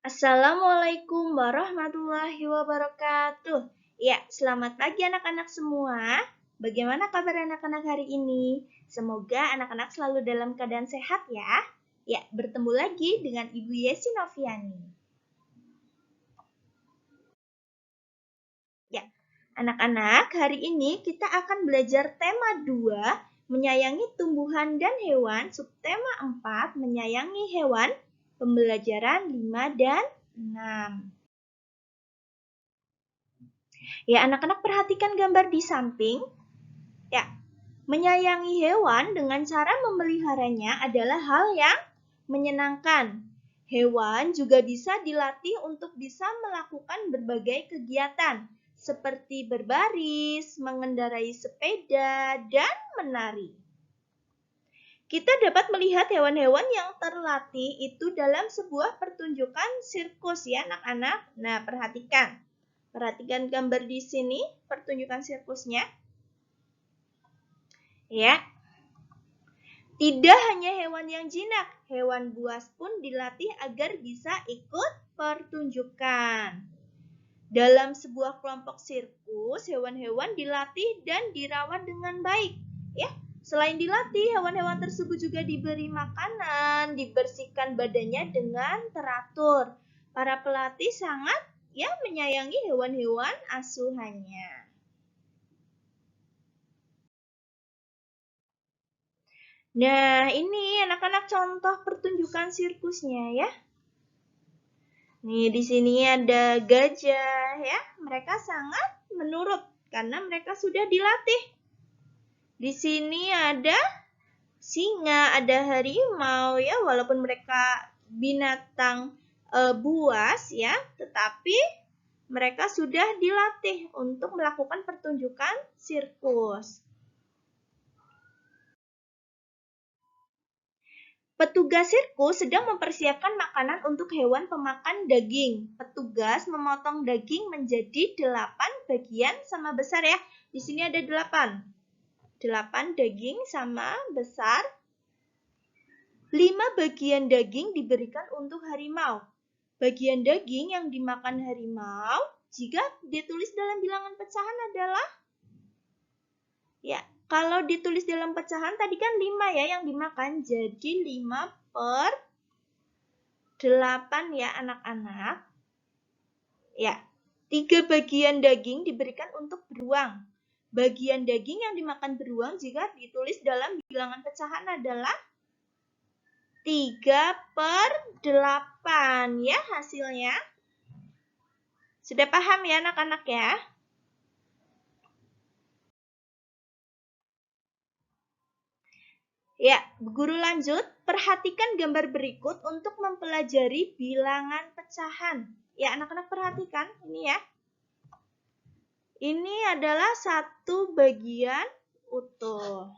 Assalamualaikum warahmatullahi wabarakatuh. Ya, selamat pagi anak-anak semua. Bagaimana kabar anak-anak hari ini? Semoga anak-anak selalu dalam keadaan sehat ya. Ya, bertemu lagi dengan Ibu Yesi Noviani. Ya, anak-anak, hari ini kita akan belajar tema 2, menyayangi tumbuhan dan hewan, subtema 4, menyayangi hewan, pembelajaran 5 dan 6. Ya, anak-anak perhatikan gambar di samping. Ya, menyayangi hewan dengan cara memeliharanya adalah hal yang menyenangkan. Hewan juga bisa dilatih untuk bisa melakukan berbagai kegiatan, seperti berbaris, mengendarai sepeda, dan menari. Kita dapat melihat hewan-hewan yang terlatih itu dalam sebuah pertunjukan sirkus ya anak-anak. Nah, perhatikan. Perhatikan gambar di sini, pertunjukan sirkusnya. Ya. Tidak hanya hewan yang jinak, hewan buas pun dilatih agar bisa ikut pertunjukan. Dalam sebuah kelompok sirkus, hewan-hewan dilatih dan dirawat dengan baik. Ya, selain dilatih, hewan-hewan tersebut juga diberi makanan, dibersihkan badannya dengan teratur. Para pelatih sangat menyayangi hewan-hewan asuhannya. Nah, ini anak-anak contoh pertunjukan sirkusnya ya. Nih, di sini ada gajah ya. Mereka sangat menurut karena mereka sudah dilatih. Di sini ada singa, ada harimau ya, walaupun mereka binatang buas ya, tetapi mereka sudah dilatih untuk melakukan pertunjukan sirkus. Petugas sirkus sedang mempersiapkan makanan untuk hewan pemakan daging. Petugas memotong daging menjadi 8 bagian sama besar ya. Di sini ada 8. 8 daging sama besar. 5 bagian daging diberikan untuk harimau. Bagian daging yang dimakan harimau jika ditulis dalam bilangan pecahan adalah kalau ditulis dalam pecahan tadi kan 5 ya yang dimakan. Jadi 5/8 ya anak-anak. Ya, 3 bagian daging diberikan untuk beruang. Bagian daging yang dimakan beruang jika ditulis dalam bilangan pecahan adalah 3/8 ya hasilnya. Sudah paham ya anak-anak ya? Ya, guru lanjut. Perhatikan gambar berikut untuk mempelajari bilangan pecahan. Ya, anak-anak perhatikan ini ya. Ini adalah satu bagian utuh.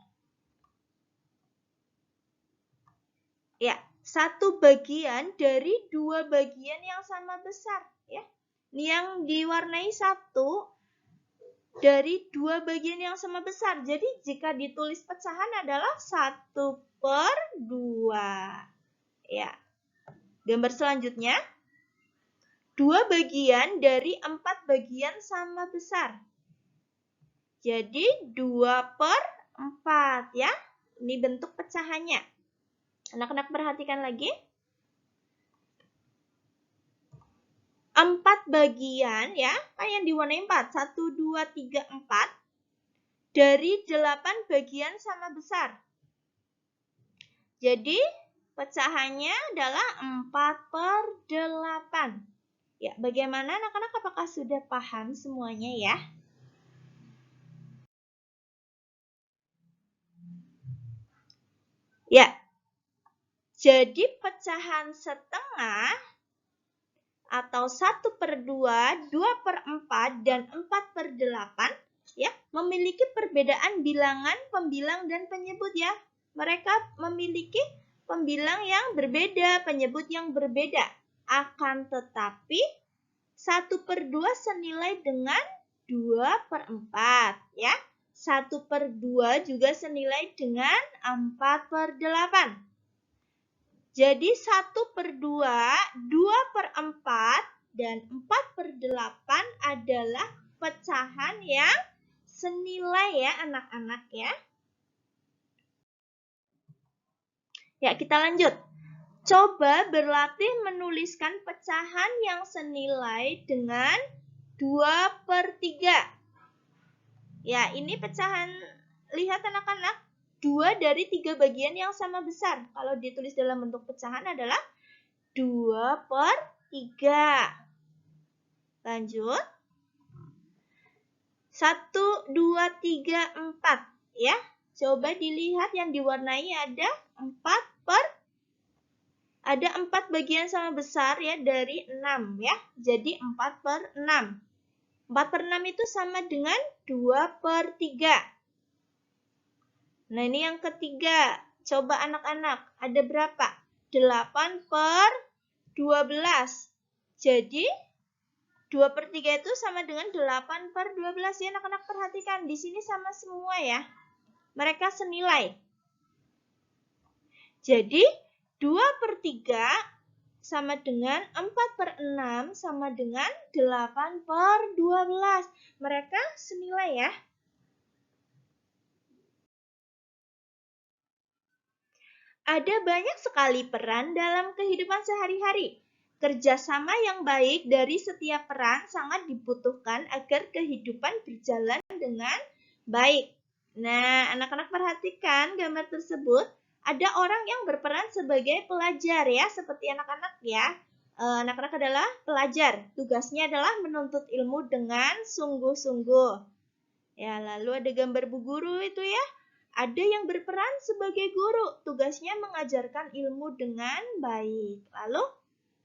Ya, satu bagian dari 2 bagian yang sama besar. Ya, ini yang diwarnai 1 dari 2 bagian yang sama besar. Jadi jika ditulis pecahan adalah 1/2. Ya. Gambar selanjutnya. 2 bagian dari 4 bagian sama besar. Jadi 2/4 ya. Ini bentuk pecahannya. Anak-anak perhatikan lagi. 4 bagian ya, kan yang diwarnai 4. 1, 2, 3, 4. Dari 8 bagian sama besar. Jadi pecahannya adalah 4/8. Ya, bagaimana anak-anak, apakah sudah paham semuanya ya? Ya, jadi pecahan setengah atau 1/2, 2/4, dan 4/8 ya, memiliki perbedaan bilangan, pembilang, dan penyebut ya. Mereka memiliki pembilang yang berbeda, penyebut yang berbeda. Akan tetapi 1/2 senilai dengan 2/4 ya. 1/2 juga senilai dengan 4/8. Jadi 1/2, 2/4, dan 4/8 adalah pecahan yang senilai ya anak-anak ya. Ya, kita lanjut. Coba berlatih menuliskan pecahan yang senilai dengan 2/3. Ya, ini pecahan, lihat anak-anak, 2 dari 3 bagian yang sama besar. Kalau ditulis dalam bentuk pecahan adalah 2/3. Lanjut. 1, 2, 3, 4. Ya, coba dilihat yang diwarnai ada 4 bagian sama besar ya dari 6 ya. Jadi 4/6. 4/6 itu sama dengan 2/3. Nah, ini yang ketiga. Coba anak-anak, ada berapa? 8/12. Jadi 2/3 itu sama dengan 8/12 ya anak-anak, perhatikan. Di sini sama semua ya. Mereka senilai. Jadi 2/3 sama dengan 4/6 sama dengan 8/12. Mereka senilai ya. Ada banyak sekali peran dalam kehidupan sehari-hari. Kerjasama yang baik dari setiap peran sangat dibutuhkan agar kehidupan berjalan dengan baik. Nah, anak-anak perhatikan gambar tersebut. Ada orang yang berperan sebagai pelajar ya, seperti anak-anak ya. Anak-anak adalah pelajar. Tugasnya adalah menuntut ilmu dengan sungguh-sungguh. Ya, lalu ada gambar bu guru itu ya. Ada yang berperan sebagai guru, tugasnya mengajarkan ilmu dengan baik. Lalu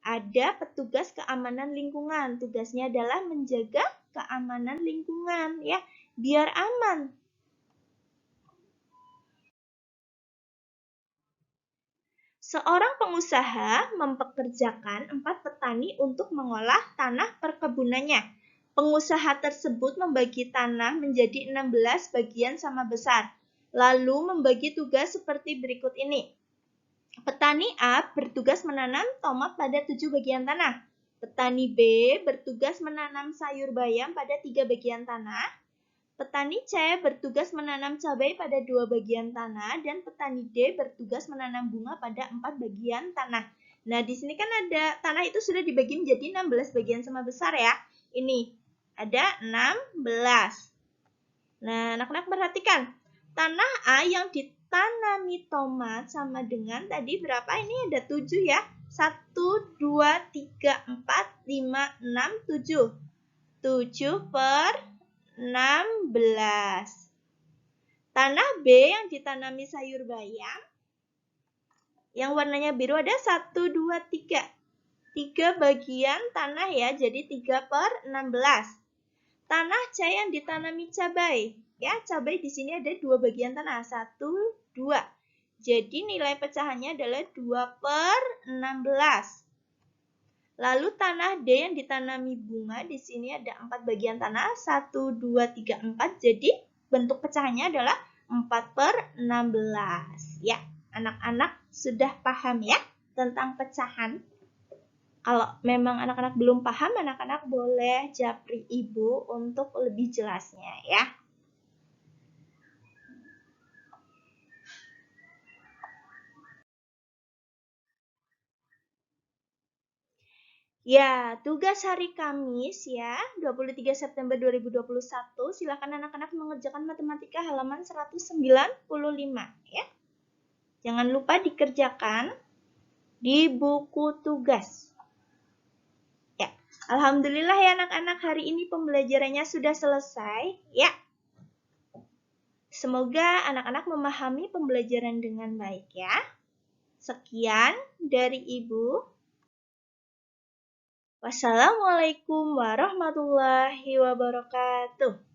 ada petugas keamanan lingkungan, tugasnya adalah menjaga keamanan lingkungan ya, biar aman. Seorang pengusaha mempekerjakan 4 petani untuk mengolah tanah perkebunannya. Pengusaha tersebut membagi tanah menjadi 16 bagian sama besar. Lalu membagi tugas seperti berikut ini. Petani A bertugas menanam tomat pada 7 bagian tanah. Petani B bertugas menanam sayur bayam pada 3 bagian tanah. Petani C bertugas menanam cabai pada 2 bagian tanah. Dan petani D bertugas menanam bunga pada 4 bagian tanah. Nah, di sini kan ada tanah itu sudah dibagi menjadi 16 bagian sama besar ya. Ini ada 16. Nah, anak-anak perhatikan. Tanah A yang ditanami tomat sama dengan tadi berapa? Ini ada 7 ya. 1, 2, 3, 4, 5, 6, 7. 7/16. Tanah B yang ditanami sayur bayam. Yang warnanya biru ada 1, 2, 3. 3 bagian tanah ya, jadi 3/16. Tanah C yang ditanami cabai. Ya, cabai di sini ada 2 bagian tanah, 1, 2. Jadi nilai pecahannya adalah 2/16. Lalu tanah D yang ditanami bunga, di sini ada 4 bagian tanah, 1, 2, 3, 4. Jadi bentuk pecahannya adalah 4/16. Ya, anak-anak sudah paham ya tentang pecahan? Kalau memang anak-anak belum paham, anak-anak boleh japri ibu untuk lebih jelasnya ya. Ya, tugas hari Kamis ya, 23 September 2021. Silakan anak-anak mengerjakan matematika halaman 195 ya. Jangan lupa dikerjakan di buku tugas. Ya, alhamdulillah ya anak-anak, hari ini pembelajarannya sudah selesai ya. Semoga anak-anak memahami pembelajaran dengan baik ya. Sekian dari Ibu. Wassalamualaikum warahmatullahi wabarakatuh.